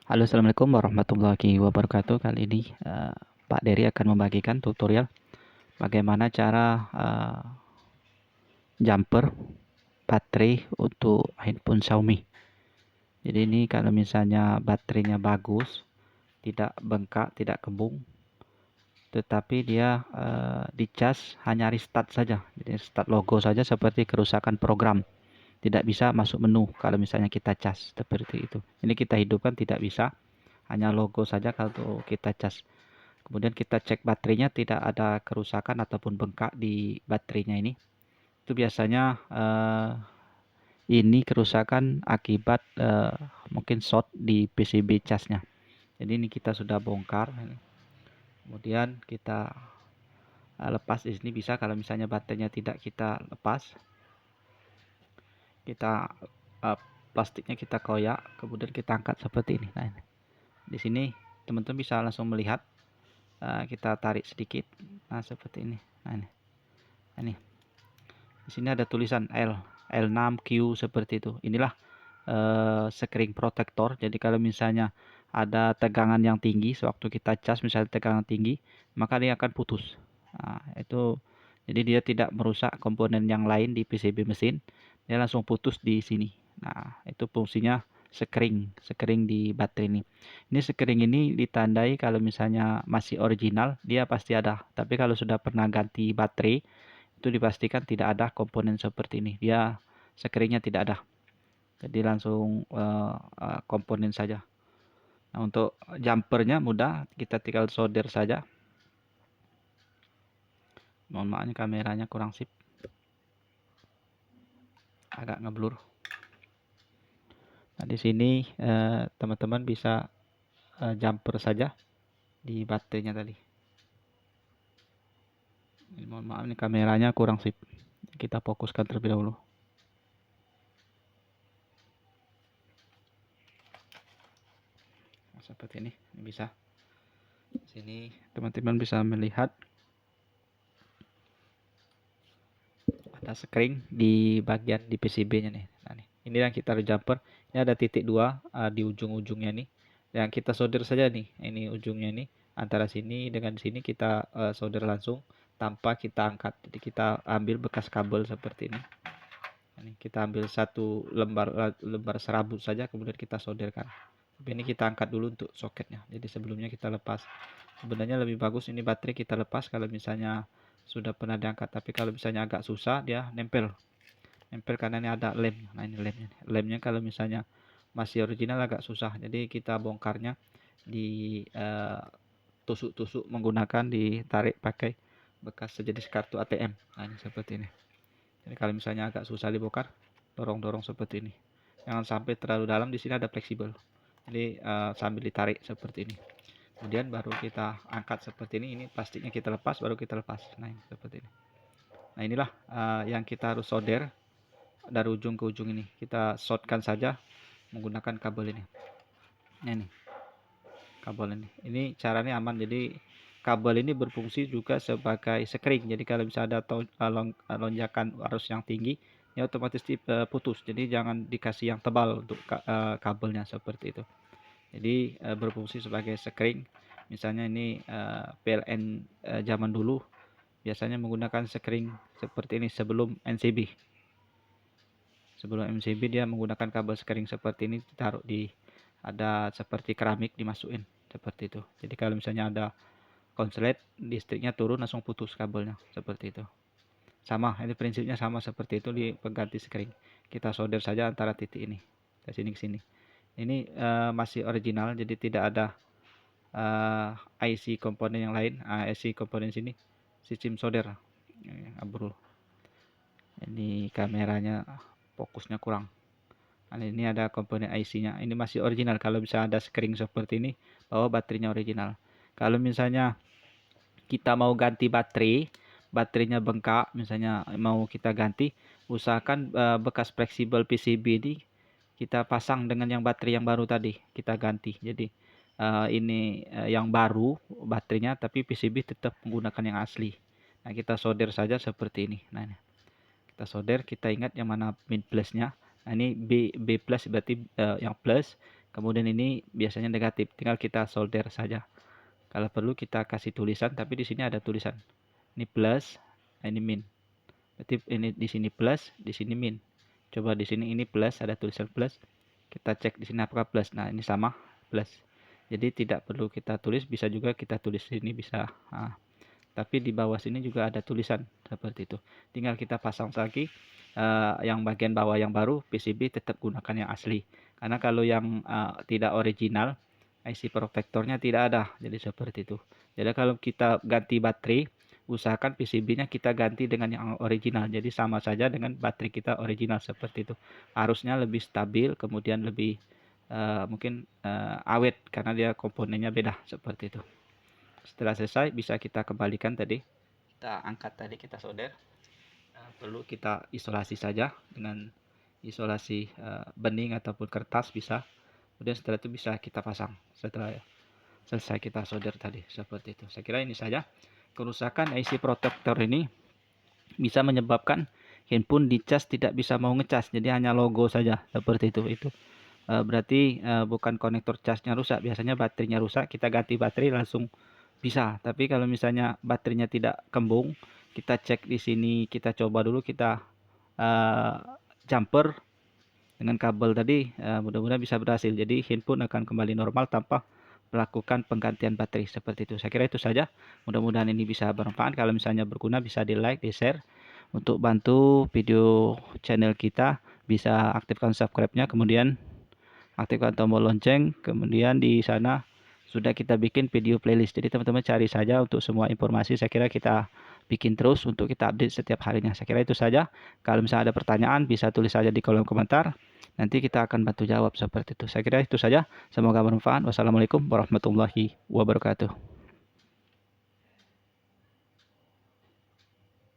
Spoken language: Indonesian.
Halo, assalamualaikum warahmatullahi wabarakatuh. Kali ini Pak Dery akan membagikan tutorial bagaimana cara jumper baterai untuk handphone Xiaomi. Jadi ini kalau misalnya baterainya bagus, tidak bengkak, tidak kembung, tetapi dia dicas hanya restart saja. Jadi restart logo saja seperti kerusakan program. Tidak bisa masuk menu kalau misalnya kita cas seperti itu. Ini kita hidupkan tidak bisa, hanya logo saja kalau kita cas. Kemudian kita cek baterainya tidak ada kerusakan ataupun bengkak di baterainya ini. Itu biasanya ini kerusakan akibat mungkin short di PCB casnya. Jadi ini kita sudah bongkar. Kemudian kita lepas di sini bisa kalau misalnya baterainya tidak kita lepas. Kita plastiknya kita koyak, kemudian kita angkat seperti ini. Nah, di sini teman-teman bisa langsung melihat. Kita tarik sedikit. Nah, seperti ini. Nah, ini. Di sini ada tulisan L6Q seperti itu. Inilah screen protector. Jadi kalau misalnya ada tegangan yang tinggi sewaktu kita cas, misalnya tegangan tinggi, maka dia akan putus. Nah, itu jadi dia tidak merusak komponen yang lain di PCB mesin. Dia langsung putus di sini. Nah, itu fungsinya screen di baterai ini. Ini screen ini ditandai kalau misalnya masih original, dia pasti ada. Tapi kalau sudah pernah ganti baterai, itu dipastikan tidak ada komponen seperti ini. Dia screen-nya tidak ada. Jadi langsung komponen saja. Nah, untuk jumpernya mudah, kita tinggal solder saja. Mohon maaf, kameranya kurang sip, agak ngeblur. Nah, di sini teman-teman bisa jumper saja di baterainya tadi. Mohon maaf, ini kameranya kurang sip. Kita fokuskan terlebih dahulu. Nah, seperti ini bisa. Di sini teman-teman bisa melihat ada screen di bagian di PCB-nya nih. Nah, ini yang kita jumper. Ini ada titik 2 di ujung-ujungnya nih. Yang kita solder saja nih. Ini ujungnya nih. Antara sini dengan sini kita solder langsung tanpa kita angkat. Jadi kita ambil bekas kabel seperti ini. Ini kita ambil satu lembar serabut saja, kemudian kita solderkan. Tapi ini kita angkat dulu untuk soketnya. Jadi sebelumnya kita lepas. Sebenarnya lebih bagus ini baterai kita lepas kalau misalnya sudah pernah diangkat. Tapi kalau misalnya agak susah, dia nempel karena ini ada lem. Nah, ini lemnya kalau misalnya masih original agak susah, jadi kita bongkarnya di tusuk-tusuk menggunakan ditarik pakai bekas sejenis kartu ATM. Nah, ini seperti ini. Jadi kalau misalnya agak susah dibongkar, dorong-dorong seperti ini, jangan sampai terlalu dalam. Di sini ada fleksibel, jadi sambil ditarik seperti ini, kemudian baru kita angkat seperti ini plastiknya kita lepas, baru kita lepas. Nah, ini seperti ini. Nah, inilah yang kita harus solder dari ujung ke ujung. Ini kita shortkan saja menggunakan kabel ini. Nah, ini kabel ini caranya aman. Jadi kabel ini berfungsi juga sebagai screen. Jadi kalau bisa ada lonjakan arus yang tinggi, ini otomatis putus. Jadi jangan dikasih yang tebal untuk kabelnya seperti itu. Jadi berfungsi sebagai screen. Misalnya ini PLN zaman dulu biasanya menggunakan screen seperti ini sebelum NCB. Sebelum MCB dia menggunakan kabel screen seperti ini, ditaruh di ada seperti keramik, dimasukin seperti itu. Jadi kalau misalnya ada konslet, listriknya turun langsung putus kabelnya seperti itu. Sama, ini prinsipnya sama seperti itu di pengganti screen. Kita solder saja antara titik ini dari sini ke sini. Ini masih original, jadi tidak ada IC komponen yang lain. IC komponen sini sistem solder. Ini kameranya fokusnya kurang. Nah, ini ada komponen IC-nya. Ini masih original. Kalau bisa ada screen seperti ini, bahwa baterainya original. Kalau misalnya kita mau ganti baterainya bengkak, misalnya mau kita ganti, usahakan bekas fleksibel PCB ini kita pasang dengan yang baterai yang baru tadi, kita ganti. Jadi ini yang baru baterainya, tapi PCB tetap menggunakan yang asli. Nah, kita solder saja seperti ini. Nah, ini kita solder, kita ingat yang mana min plusnya. Nah, ini B plus berarti yang plus, Kemudian ini biasanya negatif, tinggal kita solder saja. Kalau perlu kita kasih tulisan, tapi di sini ada tulisan. Ini plus, ini min. Berarti ini di sini plus, di sini min. Coba di sini ini plus, ada tulisan plus. Kita cek di sini apakah plus. Nah, ini sama plus. Jadi tidak perlu kita tulis, bisa juga kita tulis sini bisa. Nah, tapi di bawah sini juga ada tulisan seperti itu. Tinggal kita pasang lagi yang bagian bawah yang baru, PCB tetap gunakan yang asli. Karena kalau yang tidak original, IC protectornya tidak ada. Jadi seperti itu. Jadi kalau kita ganti baterai, usahakan PCB-nya kita ganti dengan yang original. Jadi sama saja dengan baterai kita original seperti itu. Harusnya lebih stabil, kemudian lebih mungkin awet karena dia komponennya beda seperti itu. Setelah selesai bisa kita kembalikan tadi, kita angkat tadi, kita solder. Perlu kita isolasi saja dengan isolasi bening ataupun kertas bisa. Kemudian setelah itu bisa kita pasang setelah selesai kita solder tadi seperti itu. Saya kira ini saja. Kerusakan IC protector ini bisa menyebabkan handphone dicas tidak bisa mau ngecas, jadi hanya logo saja seperti itu. Berarti bukan konektor casnya rusak, biasanya baterainya rusak, kita ganti baterai langsung bisa. Tapi kalau misalnya baterainya tidak kembung, kita cek di sini, kita coba dulu, kita jumper dengan kabel tadi, mudah-mudahan bisa berhasil. Jadi handphone akan kembali normal tanpa melakukan penggantian baterai seperti itu. Saya kira itu saja. Mudah-mudahan ini bisa bermanfaat. Kalau misalnya berguna bisa di like, di share. Untuk bantu video channel kita bisa aktifkan subscribe-nya, kemudian aktifkan tombol lonceng, kemudian di sana sudah kita bikin video playlist. Jadi teman-teman cari saja untuk semua informasi. Saya kira kita bikin terus untuk kita update setiap harinya. Saya kira itu saja. Kalau misalnya ada pertanyaan bisa tulis saja di kolom komentar. Nanti kita akan bantu jawab seperti itu. Saya kira itu saja. Semoga bermanfaat. Wassalamualaikum warahmatullahi wabarakatuh.